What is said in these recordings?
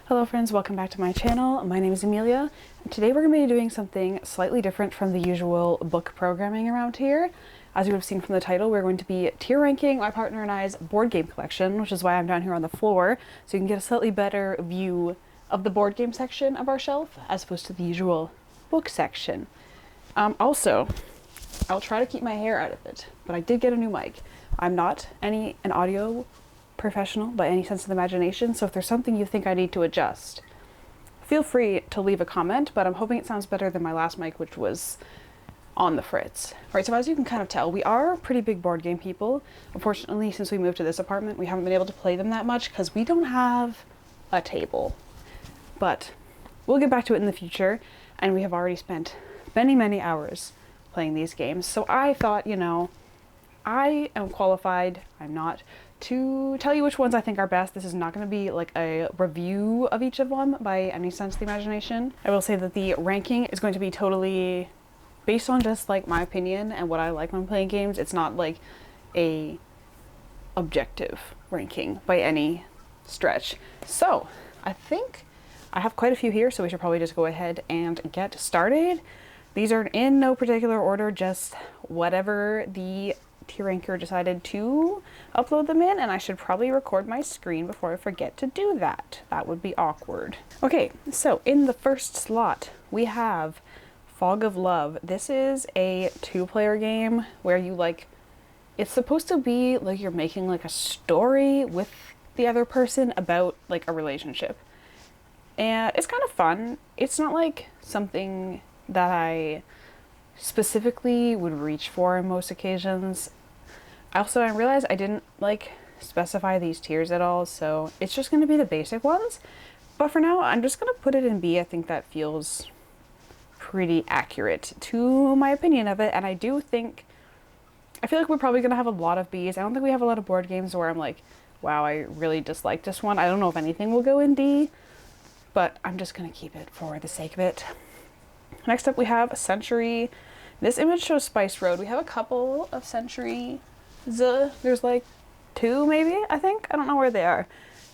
Hello friends, welcome back to my channel. My name is Amelia, and today we're going to be doing something slightly different from the usual book programming around here. As you would have seen from the title, we're going to be tier ranking my partner and I's board game collection, which is why I'm down here on the floor, so you can get a slightly better view of the board game section of our shelf as opposed to the usual book section. Also, I'll try to keep my hair out of it, but I did get a new mic. I'm not an audio professional by any sense of the imagination, so if there's something you think I need to adjust, feel free to leave a comment, but I'm hoping it sounds better than my last mic, which was on the fritz. Alright, so as you can kind of tell, we are pretty big board game people. Unfortunately, since we moved to this apartment, we haven't been able to play them that much because we don't have a table. But we'll get back to it in the future, and we have already spent many hours playing these games. So I thought, you know, I am qualified, I'm not, to tell you which ones I think are best. This is not going to be like a review of each of them by any sense of the imagination. I will say that the ranking is going to be totally based on just like my opinion and what I like when playing games. It's not like a objective ranking by any stretch. So I think I have quite a few here, so we should probably just go ahead and get started. These are in no particular order, just whatever the tier ranker decided to upload them in, and I should probably record my screen before I forget to do that. That would be awkward. Okay, so in the first slot we have Fog of Love. This is a two-player game where you it's supposed to be like you're making like a story with the other person about like a relationship, and it's kind of fun. It's not like something that I specifically would reach for in most occasions. Also, I realized I didn't specify these tiers at all, so it's just going to be the basic ones. But for now, I'm just going to put it in B. I think that feels pretty accurate to my opinion of it, and I feel like we're probably going to have a lot of Bs. I don't think we have a lot of board games where I'm like, wow, I really dislike this one. I don't know if anything will go in D, but I'm just going to keep it for the sake of it. Next up we have Century. This image shows Spice Road. We have a couple of Century. There's like two maybe, I think. I don't know where they are.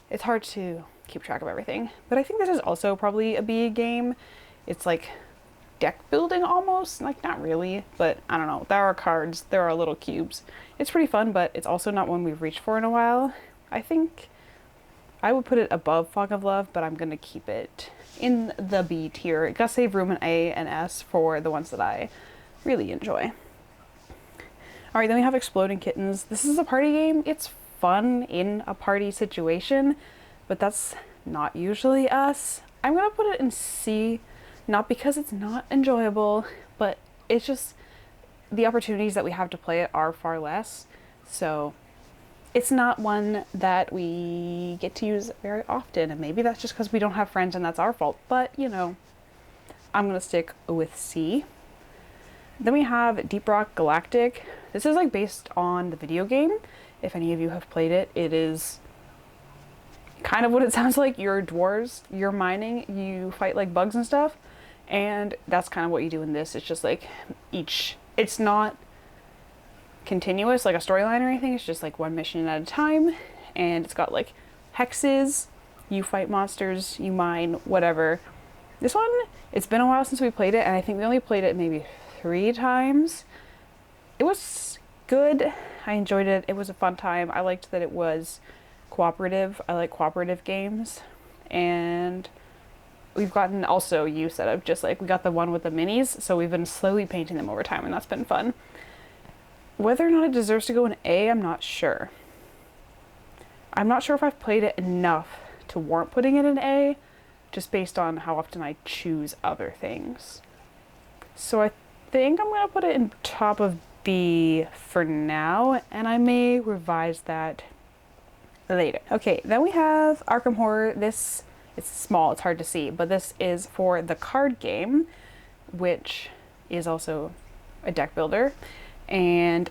It's hard to keep track of everything. But I think this is also probably a B game. It's like deck building almost. Like not really, but I don't know. There are cards. There are little cubes. It's pretty fun, but it's also not one we've reached for in a while. I think I would put it above Fog of Love, but I'm going to keep it in the B tier. It gotta save room in A and S for the ones that I really enjoy. Alright, then we have Exploding Kittens. This is a party game. It's fun in a party situation, but that's not usually us. I'm gonna put it in C, not because it's not enjoyable, but it's just the opportunities that we have to play it are far less, so it's not one that we get to use very often, and maybe that's just because we don't have friends and that's our fault, but you know, I'm gonna stick with C. Then we have Deep Rock Galactic. This is like based on the video game. If any of you have played it, it is kind of what it sounds like. You're dwarves, you're mining, you fight like bugs and stuff, and that's kind of what you do in this. It's just like it's not continuous like a storyline or anything. It's just like one mission at a time, and it's got like hexes, you fight monsters, you mine, whatever. This one, it's been a while since we played it, and I think we only played it maybe 3 times. It was good. I enjoyed it. It was a fun time. I liked that it was cooperative. I like cooperative games, and we've gotten also use out of just like we got the one with the minis, so we've been slowly painting them over time, and that's been fun. Whether or not it deserves to go in A, I'm not sure. I'm not sure if I've played it enough to warrant putting it in A, just based on how often I choose other things. So I think I'm going to put it in top of B for now, and I may revise that later. Okay, then we have Arkham Horror. It's small, it's hard to see, but this is for the card game, which is also a deck builder. And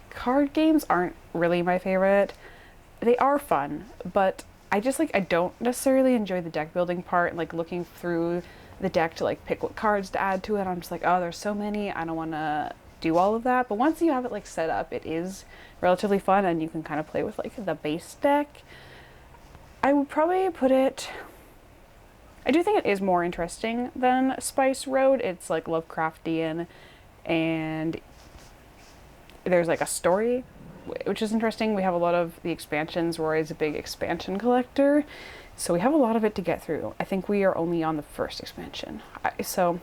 card games aren't really my favorite. They are fun, but I don't necessarily enjoy the deck building part, like looking through the deck to like pick what cards to add to it. I'm just like, oh, there's so many, I don't want to do all of that. But once you have it like set up, it is relatively fun, and you can kind of play with like the base deck. I would probably put it I do think it is more interesting than Spice Road. It's like Lovecraftian, and there's like a story, which is interesting. We have a lot of the expansions. Rory's a big expansion collector, so we have a lot of it to get through. I think we are only on the first expansion. So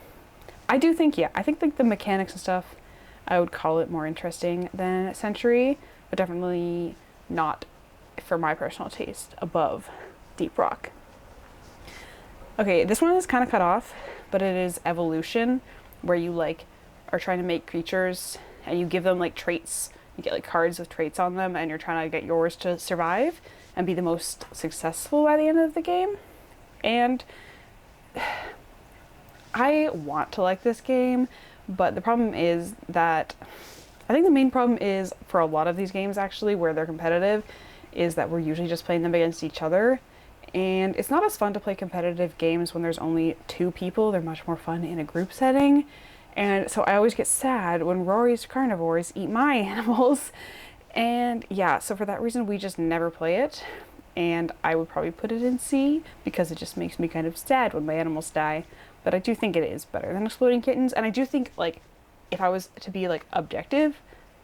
I do think, yeah, I think like the mechanics and stuff, I would call it more interesting than Century, but definitely not, for my personal taste, above Deep Rock. Okay, this one is kind of cut off, but it is Evolution, where you like are trying to make creatures and you give them like traits. You get like cards with traits on them, and you're trying to get yours to survive and be the most successful by the end of the game. And I want to like this game, but the problem is that I think the main problem is for a lot of these games actually where they're competitive is that we're usually just playing them against each other. And it's not as fun to play competitive games when there's only 2 people. They're much more fun in a group setting. And so I always get sad when Rory's carnivores eat my animals. And yeah, so for that reason, we just never play it. And I would probably put it in C because it just makes me kind of sad when my animals die. But I do think it is better than Exploding Kittens. And I do think, like, if I was to be, like, objective,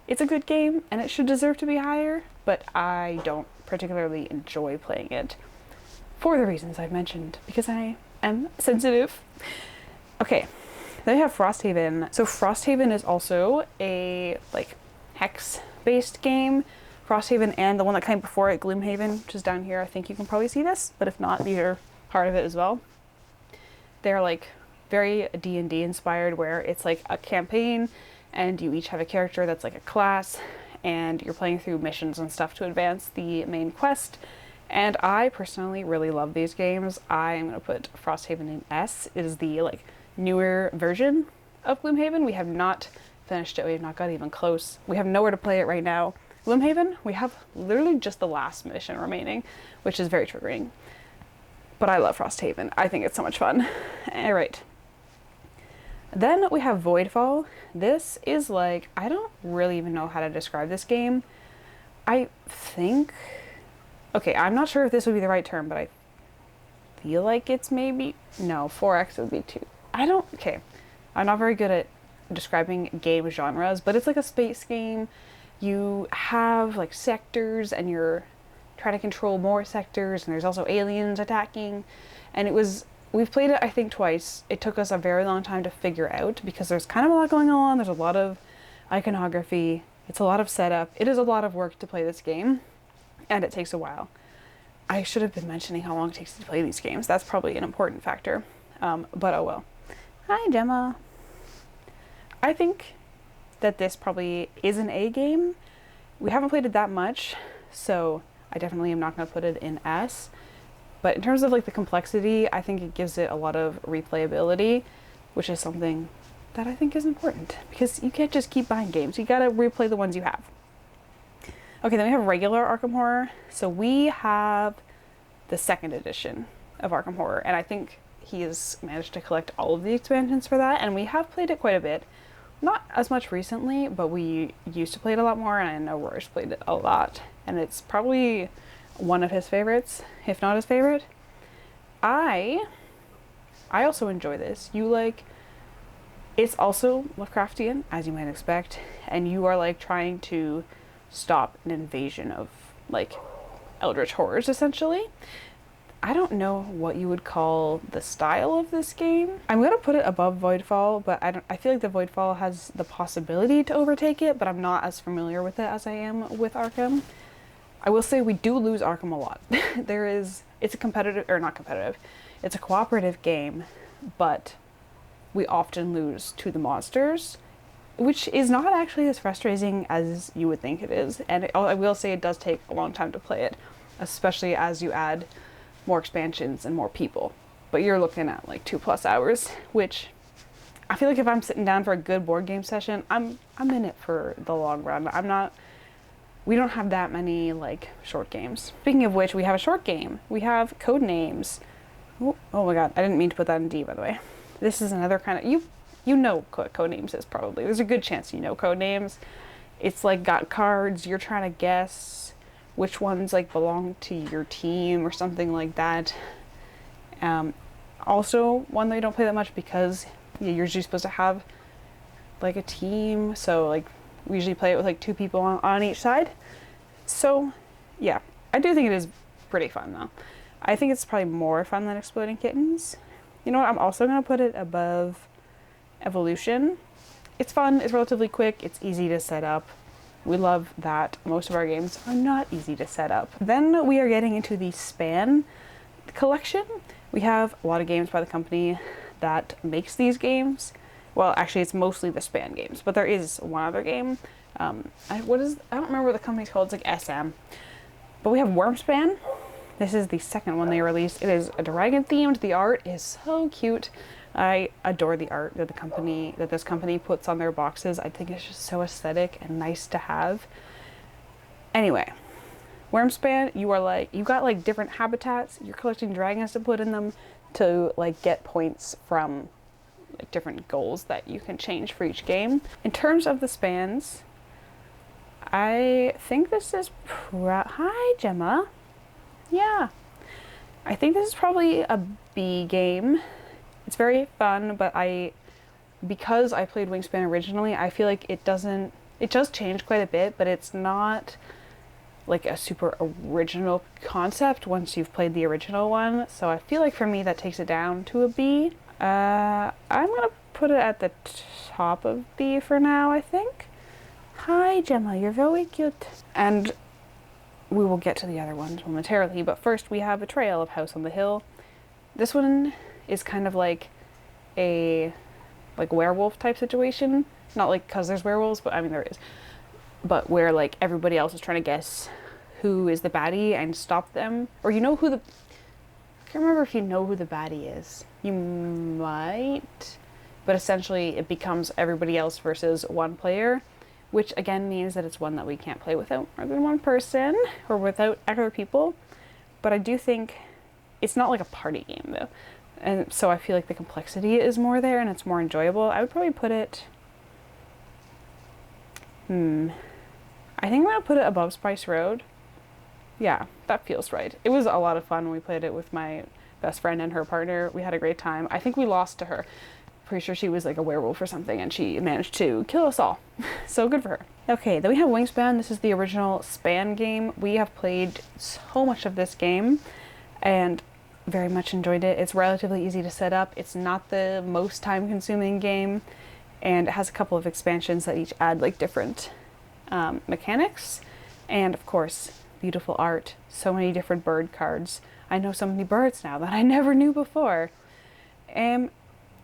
it's a good game and it should deserve to be higher. But I don't particularly enjoy playing it, for the reasons I've mentioned, because I am sensitive. Okay, then we have Frosthaven. So Frosthaven is also a like hex-based game. Frosthaven and the one that came before it, Gloomhaven, which is down here. I think you can probably see this, but if not, these are part of it as well. They're like very D&D inspired, where it's like a campaign and you each have a character that's like a class and you're playing through missions and stuff to advance the main quest. And I personally really love these games. I am going to put Frosthaven in S. It is the like newer version of Gloomhaven. We have not finished it. We have not got even close. We have nowhere to play it right now. Gloomhaven, we have literally just the last mission remaining, which is very triggering. But I love Frosthaven. I think it's so much fun. All right. Then we have Voidfall. This is like, I don't really even know how to describe this game. I think... Okay, I'm not sure if this would be the right term, but I feel like it's maybe... No, 4X would be 2. Okay. I'm not very good at describing game genres, but it's like a space game. You have like sectors and you're trying to control more sectors, and there's also aliens attacking. And we've played it I think twice. It took us a very long time to figure out because there's kind of a lot going on. There's a lot of iconography. It's a lot of setup. It is a lot of work to play this game. And it takes a while. I should have been mentioning how long it takes to play these games. That's probably an important factor. But oh well. Hi, Gemma. I think that this probably is an A game. We haven't played it that much, so I definitely am not going to put it in S. But in terms of like the complexity, I think it gives it a lot of replayability, which is something that I think is important because you can't just keep buying games. You got to replay the ones you have. Okay, then we have regular Arkham Horror. So we have the 2nd edition of Arkham Horror, and I think he has managed to collect all of the expansions for that, and we have played it quite a bit. Not as much recently, but we used to play it a lot more, and I know Rory's played it a lot, and it's probably one of his favorites, if not his favorite. I also enjoy this. It's also Lovecraftian, as you might expect, and you are like trying to stop an invasion of like eldritch horrors essentially. I don't know what you would call the style of this game. I'm gonna put it above Voidfall, but I feel like the Voidfall has the possibility to overtake it, but I'm not as familiar with it as I am with Arkham. I will say we do lose Arkham a lot. It's a competitive, or not competitive, it's a cooperative game, but we often lose to the monsters, which is not actually as frustrating as you would think it is. And I will say it does take a long time to play it, especially as you add more expansions and more people. But you're looking at like 2+ hours, which I feel like if I'm sitting down for a good board game session, I'm in it for the long run. We don't have that many like short games. Speaking of which, we have a short game. We have Codenames. Oh my god, I didn't mean to put that in D, by the way. This is another kind of, you know what Codenames is probably. There's a good chance you know Codenames. It's like got cards, you're trying to guess which ones like belong to your team or something like that. Also one that you don't play that much because you're usually supposed to have like a team. So like we usually play it with like 2 people on each side. So yeah, I do think it is pretty fun though. I think it's probably more fun than Exploding Kittens. You know what? I'm also going to put it above Evolution. It's fun, it's relatively quick, it's easy to set up. We love that most of our games are not easy to set up. Then we are getting into the Span collection. We have a lot of games by the company that makes these games. Well, actually it's mostly the Span games, but there is one other game. I don't remember what the company's called, it's like SM. But we have Wormspan. This is the second one they released. It is a dragon themed. The art is so cute. I adore the art that this company puts on their boxes. I think it's just so aesthetic and nice to have. Anyway, Wormspan, you got like different habitats. You're collecting dragons to put in them to like get points from like different goals that you can change for each game. In terms of the spans, I think this is hi Gemma. Yeah, I think this is probably a B game. It's very fun, but because I played Wingspan originally, I feel like it does change quite a bit, but it's not like a super original concept once you've played the original one. So I feel like for me that takes it down to a B. I'm gonna put it at the top of B for now, I think. Hi Gemma, you're very cute. And we will get to the other ones momentarily, but first we have Betrayal of House on the Hill. This one is kind of like a werewolf type situation. Not like because there's werewolves, but I mean there is. But where like everybody else is trying to guess who is the baddie and stop them. Or you know who the... I can't remember if you know who the baddie is. You might. But essentially it becomes everybody else versus one player. Which again means that it's one that we can't play without more than one person or without other people. But I do think it's not like a party game though. And so I feel like the complexity is more there and it's more enjoyable. I would probably put it... I think I'm going to put it above Spice Road. Yeah, that feels right. It was a lot of fun when we played it with my best friend and her partner. We had a great time. I think we lost to her. Pretty sure she was like a werewolf or something and she managed to kill us all. So good for her. Okay, then we have Wingspan. This is the original Span game. We have played so much of this game and very much enjoyed it. It's relatively easy to set up. It's not the most time consuming game and it has a couple of expansions that each add like different mechanics and of course beautiful art. So many different bird cards. I know so many birds now that I never knew before. And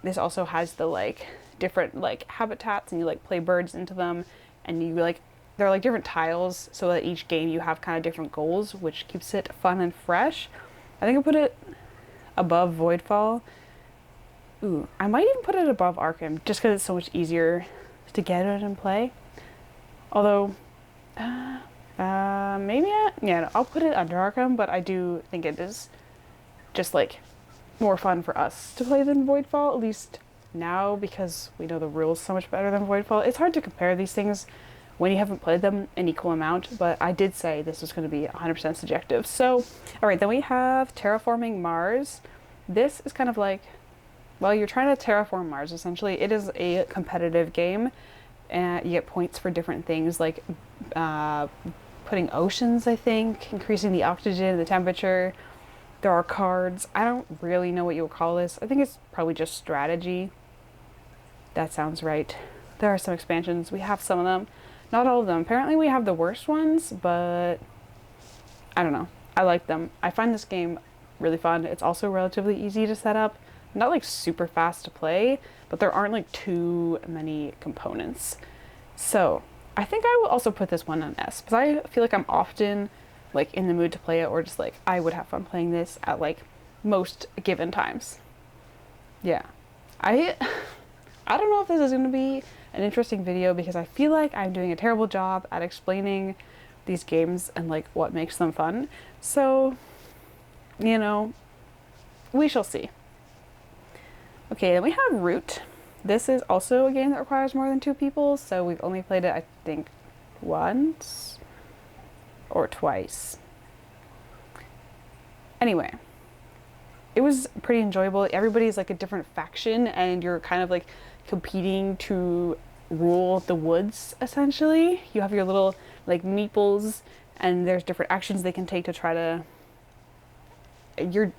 this also has the like different like habitats and you like play birds into them and you like there are like different tiles so that each game you have kind of different goals, which keeps it fun and fresh. I think I'll put it above Voidfall. Ooh, I might even put it above Arkham just because it's so much easier to get it and play. Although maybe no, I'll put it under Arkham, but I do think it is just like more fun for us to play than Voidfall, at least now, because we know the rules so much better than Voidfall. It's hard to compare these things when you haven't played them in equal amount, but I did say this was going to be 100% subjective. So, alright, then we have Terraforming Mars. This is kind of like, well, you're trying to terraform Mars, essentially. It is a competitive game, and you get points for different things, like putting oceans, I think, increasing the oxygen, the temperature. There are cards. I don't really know what you would call this. I think it's probably just strategy. That sounds right. There are some expansions. We have some of them. Not all of them. Apparently we have the worst ones, but I don't know. I like them. I find this game really fun. It's also relatively easy to set up. Not like super fast to play, but there aren't like too many components. So I think I will also put this one on S because I feel like I'm often like in the mood to play it, or just like I would have fun playing this at like most given times. Yeah, I don't know if this is going to be an interesting video because I feel like I'm doing a terrible job at explaining these games and like what makes them fun. So, you know, we shall see. Okay, then we have Root. This is also a game that requires more than 2 people, so we've only played it I think once or twice. Anyway, it was pretty enjoyable. Everybody's like a different faction and you're kind of like competing to rule the woods essentially. You have your little like meeples and there's different actions they can take to try to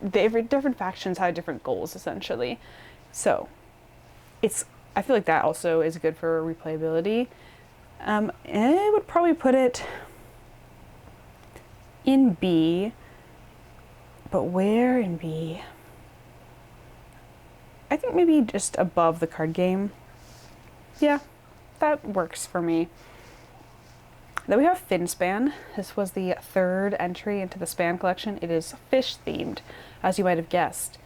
different factions have different goals essentially. So I feel like that also is good for replayability. And I would probably put it in B, but where in B? I think maybe just above the card game. Yeah, that works for me. Then we have Finspan. This was the third entry into the Span collection. It is fish themed, as you might have guessed.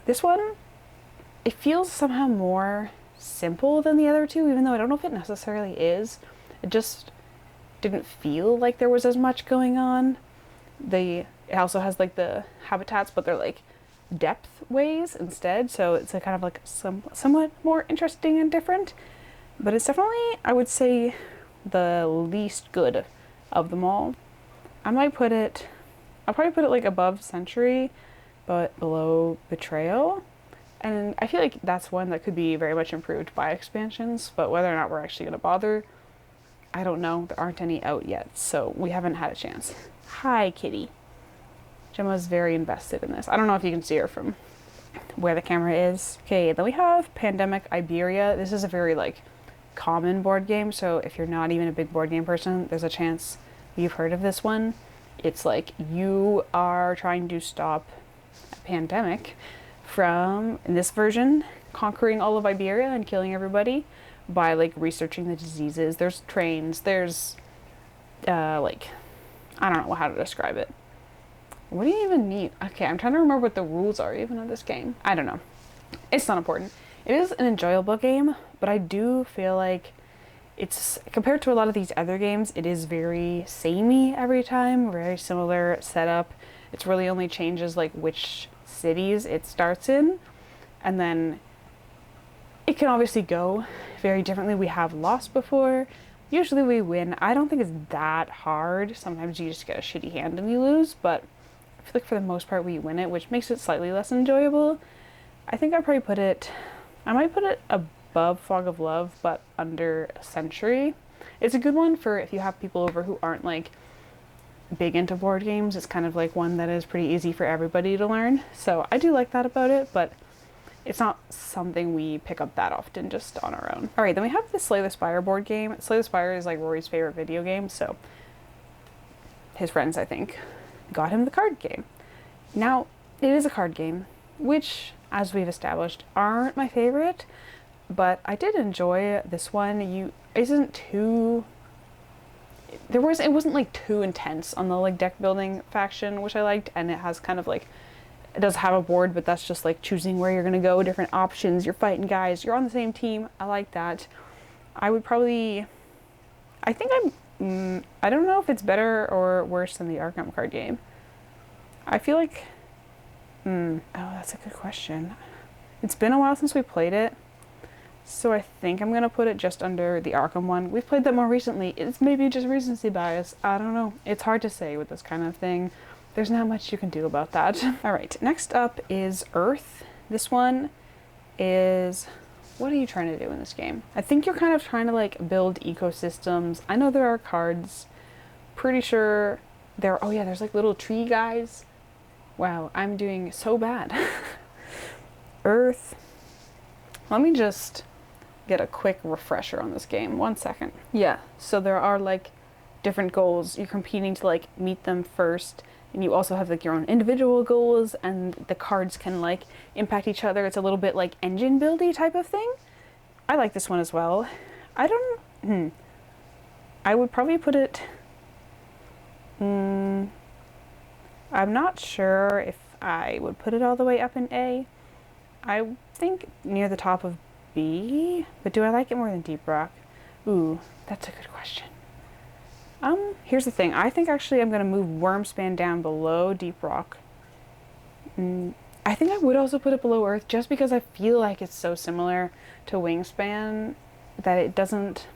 This one, it feels somehow more simple than the other two, even though I don't know if it necessarily is. It just didn't feel like there was as much going on. It also has like the habitats, but they're like depth ways instead, so it's a kind of like somewhat more interesting and different. But it's definitely, I would say, the least good of them all. I'll probably put it like above Century, but below Betrayal. And I feel like that's one that could be very much improved by expansions, but whether or not we're actually going to bother, I don't know. There aren't any out yet, so we haven't had a chance. Hi, kitty. Gemma's very invested in this. I don't know if you can see her from where the camera is. Okay, then we have Pandemic Iberia. This is a very like common board game, so if you're not even a big board game person, there's a chance you've heard of this one. It's like you are trying to stop a pandemic from, in this version, conquering all of Iberia and killing everybody by like researching the diseases. There's trains, there's like, I don't know how to describe it. What do you even need? Okay, I'm trying to remember what the rules are even of this game. I don't know. It's not important. It is an enjoyable game, but I do feel like it's, compared to a lot of these other games, it is very samey every time, very similar setup. It's really only changes like which cities it starts in, and then it can obviously go very differently. We have lost before. Usually we win. I don't think it's that hard. Sometimes you just get a shitty hand and you lose, but I feel like for the most part we win it, which makes it slightly less enjoyable. I think I might put it above Fog of Love, but under Century. It's a good one for if you have people over who aren't like big into board games. It's kind of like one that is pretty easy for everybody to learn. So I do like that about it, but it's not something we pick up that often just on our own. All right, then we have the Slay the Spire board game. Slay the Spire is like Rory's favorite video game, so his friends, I think, got him the card game. Now, it is a card game, which, as we've established, aren't my favorite, but I did enjoy this one. It wasn't like too intense on the like deck building faction, which I liked, and it has kind of like, it does have a board, but that's just like choosing where you're gonna go, different options, you're fighting guys, you're on the same team. I like that. I don't know if it's better or worse than the Arkham card game. I feel like, oh, that's a good question. It's been a while since we played it, so I think I'm gonna put it just under the Arkham one. We've played that more recently. It's maybe just recency bias. I don't know. It's hard to say with this kind of thing. There's not much you can do about that. All right, next up is Earth. This one is, what are you trying to do in this game? I think you're kind of trying to like build ecosystems. I know there are cards. Pretty sure oh yeah, there's like little tree guys. Wow, I'm doing so bad. Earth. Let me just get a quick refresher on this game. 1 second. Yeah, so there are like different goals. You're competing to like meet them first. And you also have like your own individual goals, and the cards can like impact each other. It's a little bit like engine buildy type of thing. I like this one as well. I would probably put it, I'm not sure if I would put it all the way up in A. I think near the top of B, but do I like it more than Deep Rock? Ooh, that's a good question. Here's the thing. I think actually I'm going to move Wormspan down below Deep Rock. I think I would also put it below Earth just because I feel like it's so similar to Wingspan that it doesn't...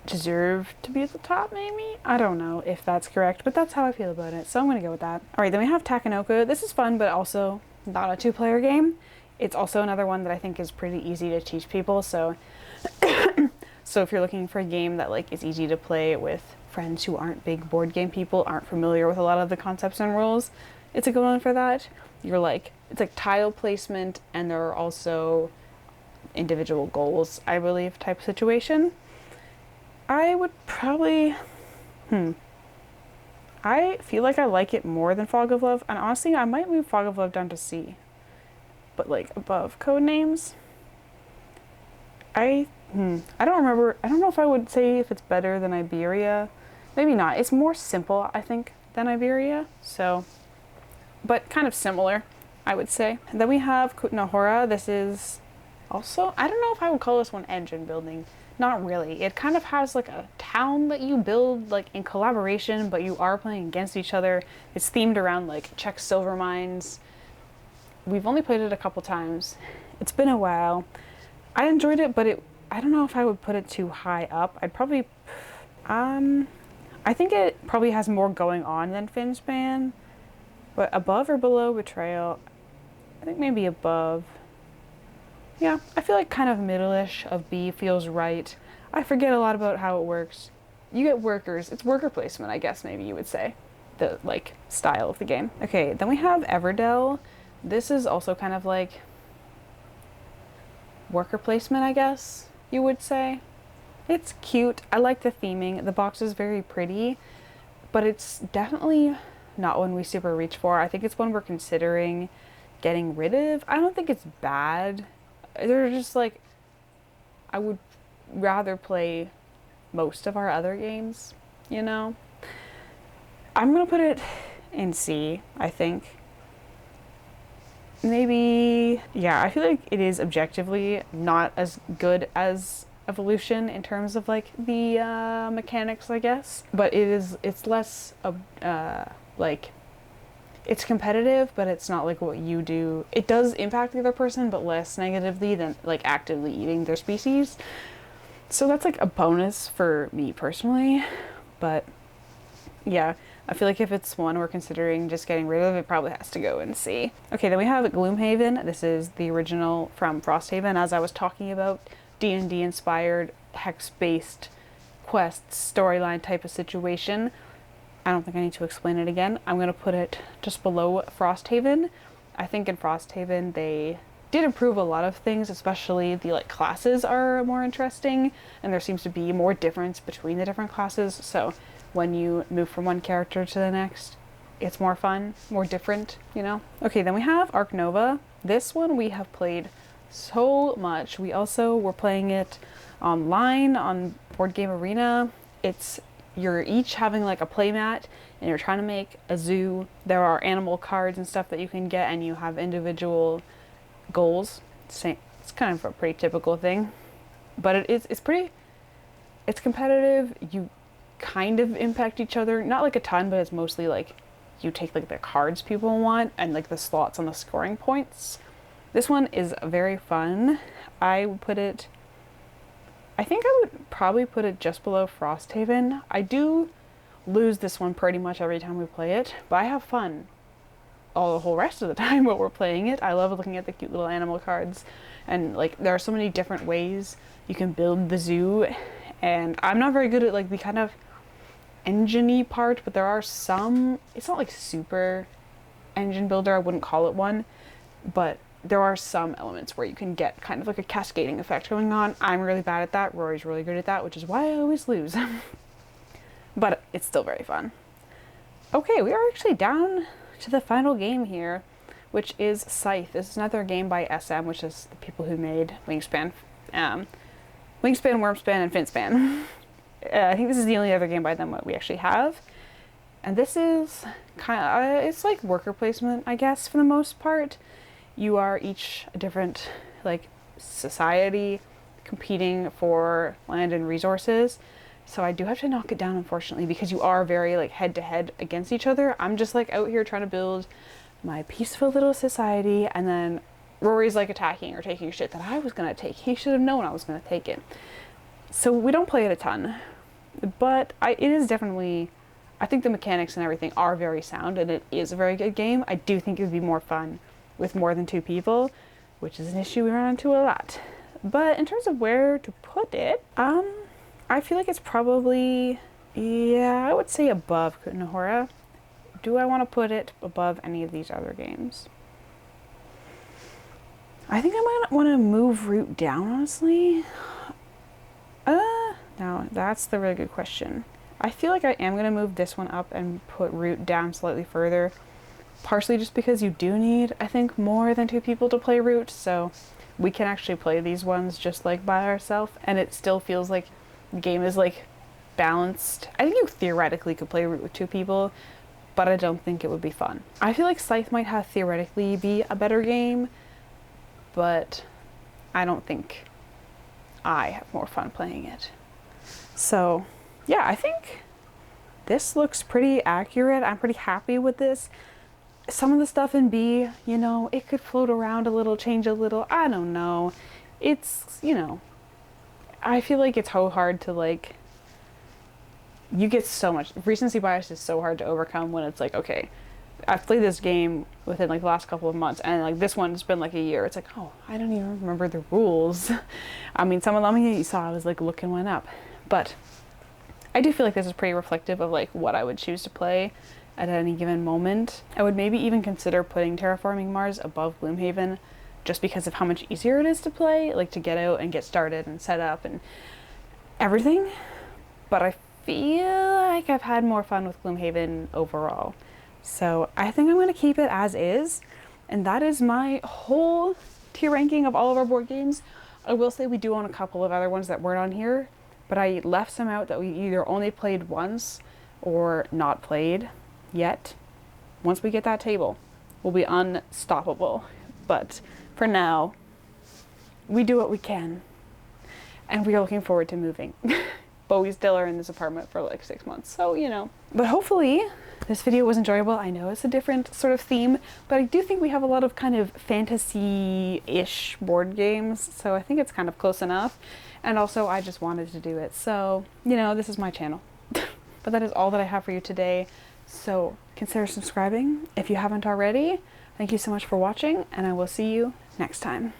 deserve to be at the top, maybe? I don't know if that's correct, but that's how I feel about it, so I'm gonna go with that. Alright, then we have Takenoko. This is fun, but also not a two-player game. It's also another one that I think is pretty easy to teach people, so so if you're looking for a game that like is easy to play with friends who aren't big board game people, aren't familiar with a lot of the concepts and rules, it's a good one for that. You're like, it's like tile placement, and there are also individual goals, I believe, type situation. I would probably, I feel like I like it more than Fog of Love, and honestly, I might move Fog of Love down to C, but like above Codenames. I don't remember. I don't know if I would say if it's better than Iberia. Maybe not. It's more simple, I think, than Iberia. So, but kind of similar, I would say. And then we have Kutnahora. This is also, I don't know if I would call this one engine building. Not really. It kind of has like a town that you build like in collaboration, but you are playing against each other. It's themed around like Czech silver mines. We've only played it a couple times. It's been a while. I enjoyed it, but I don't know if I would put it too high up. I'd probably, I think it probably has more going on than Finspan, but above or below Betrayal, I think maybe above. Yeah, I feel like kind of middle-ish of B feels right. I forget a lot about how it works. You get workers. It's worker placement, I guess maybe you would say. The, like, style of the game. Okay, then we have Everdell. This is also kind of like worker placement, I guess you would say. It's cute. I like the theming. The box is very pretty, but it's definitely not one we super reach for. I think it's one we're considering getting rid of. I don't think it's bad. They're just like, I would rather play most of our other games, you know? I'm gonna put it in C, I think. Maybe, yeah, I feel like it is objectively not as good as Evolution in terms of like the mechanics, I guess. But it's less, like, it's competitive, but it's not like what you do. It does impact the other person, but less negatively than like actively eating their species. So that's like a bonus for me personally. But yeah, I feel like if it's one we're considering just getting rid of, it probably has to go in C. Okay, then we have Gloomhaven. This is the original from Frosthaven, as I was talking about. D&D inspired, hex-based quests, storyline type of situation. I don't think I need to explain it again. I'm going to put it just below Frosthaven. I think in Frosthaven they did improve a lot of things, especially the like classes are more interesting, and there seems to be more difference between the different classes. So when you move from one character to the next, it's more fun, more different, you know? Okay, then we have Arc Nova. This one we have played so much. We also were playing it online on Board Game Arena. You're each having like a playmat, and you're trying to make a zoo. There are animal cards and stuff that you can get, and you have individual goals. It's kind of a pretty typical thing, but it's competitive. You kind of impact each other, not like a ton, but it's mostly like you take like the cards people want and like the slots on the scoring points. This one is very fun. I think I would probably put it just below Frosthaven. I do lose this one pretty much every time we play it, but I have fun all the whole rest of the time while we're playing it. I love looking at the cute little animal cards, and like there are so many different ways you can build the zoo, and I'm not very good at like the kind of engine-y part, but there are some. It's not like super engine builder, I wouldn't call it one, but there are some elements where you can get kind of like a cascading effect going on. I'm really bad at that. Rory's really good at that, which is why I always lose. But it's still very fun. Okay, we are actually down to the final game here, which is Scythe. This is another game by SM, which is the people who made Wingspan, Wormspan, and Finspan. I think this is the only other game by them that we actually have. And this is kind of, it's like worker placement, I guess, for the most part. You are each a different like society competing for land and resources. So I do have to knock it down, unfortunately, because you are very like head to head against each other. I'm just like out here trying to build my peaceful little society, and then Rory's like attacking or taking shit that I was gonna take. He should have known I was gonna take it. So we don't play it a ton. but it is definitely, I think the mechanics and everything are very sound, and it is a very good game. I do think it would be more fun with more than 2 people, which is an issue we run into a lot. But in terms of where to put it, I feel like it's probably, yeah, I would say above Kunahora. Do I want to put it above any of these other games? I think I might want to move Root down, honestly. Now, that's the really good question. I feel like I am going to move this one up and put Root down slightly further. Partially just because you do need, I think, more than 2 people to play Root, so we can actually play these ones just like by ourselves, and it still feels like the game is like balanced. I think you theoretically could play Root with 2 people, but I don't think it would be fun. I feel like Scythe might have theoretically be a better game, but I don't think I have more fun playing it. So yeah, I think this looks pretty accurate. I'm pretty happy with this. Some of the stuff in B, you know, it could float around a little, change a little, I don't know. It's, you know, I feel like it's so hard to like, you get so much, recency bias is so hard to overcome when it's like, okay, I've played this game within like the last couple of months, and like this one's been like a year. It's like, oh, I don't even remember the rules. I mean, some of them you saw, I was like looking one up. But I do feel like this is pretty reflective of like what I would choose to play at any given moment. I would maybe even consider putting Terraforming Mars above Gloomhaven just because of how much easier it is to play, like to get out and get started and set up and everything. But I feel like I've had more fun with Gloomhaven overall. So I think I'm going to keep it as is. And that is my whole tier ranking of all of our board games. I will say we do own a couple of other ones that weren't on here, but I left some out that we either only played once or not played yet. Once we get that table, we'll be unstoppable. But for now, we do what we can. And we are looking forward to moving. But we still are in this apartment for like 6 months, so you know. But hopefully this video was enjoyable. I know it's a different sort of theme, but I do think we have a lot of kind of fantasy-ish board games, so I think it's kind of close enough. And also I just wanted to do it, so you know, this is my channel. But that is all that I have for you today, so consider subscribing if you haven't already. Thank you so much for watching, and I will see you next time.